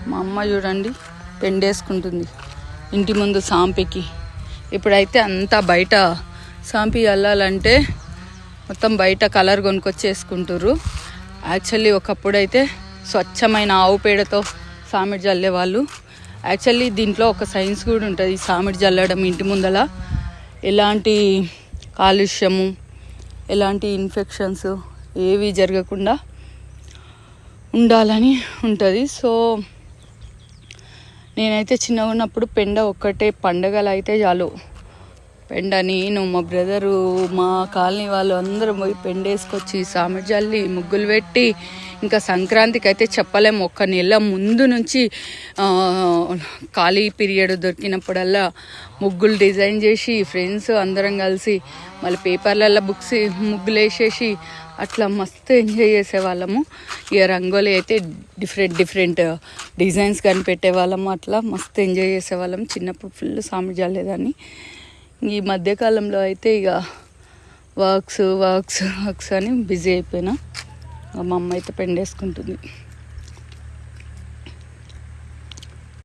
మా అమ్మ చూడండి పెండేసుకుంటుంది ఇంటి ముందు సాంపికి. ఇప్పుడైతే అంతా బయట సాంపి అల్లాలంటే మొత్తం బయట కలర్ కొనుక్కొచ్చేసుకుంటారు. యాక్చువల్లీ ఒకప్పుడైతే స్వచ్ఛమైన ఆవు పేడతో సామిడి జల్లేవాళ్ళు. యాక్చువల్లీ దీంట్లో ఒక సైన్స్ కూడా ఉంటుంది. సామిడి జల్లడం ఇంటి ముందల ఎలాంటి కాలుష్యము, ఎలాంటి ఇన్ఫెక్షన్స్ ఏవి జరగకుండా ఉండాలని ఉంటుంది. సో నేనైతే చిన్నగా ఉన్నప్పుడు పెండ ఒక్కటే పండగలు అయితే చాలు, పెండ నేను మా బ్రదరు మా కాలనీ వాళ్ళు అందరం పోయి పెండ వేసుకొచ్చి సామిడి జల్లి ముగ్గులు పెట్టి, ఇంకా సంక్రాంతికి అయితే చెప్పలేము, ఒక్క నెల ముందు నుంచి ఖాళీ పీరియడ్ దొరికినప్పుడల్లా ముగ్గులు డిజైన్ చేసి ఫ్రెండ్స్ అందరం కలిసి మళ్ళీ పేపర్లలో బుక్స్ ముగ్గులు వేసేసి అట్లా మస్తు ఎంజాయ్ చేసేవాళ్ళము. ఇక రంగోలీ అయితే డిఫరెంట్ డిజైన్స్ కనిపెట్టేవాళ్ళము. అట్లా మస్తు ఎంజాయ్ చేసేవాళ్ళం. చిన్నప్పుడు ఫుల్ సామిడి జల్లేదాన్ని. ఈ మధ్యకాలంలో అయితే ఇక వర్క్స్ అని బిజీ అయిపోయినా. మా అమ్మ అయితే పెండేసుకుంటుంది.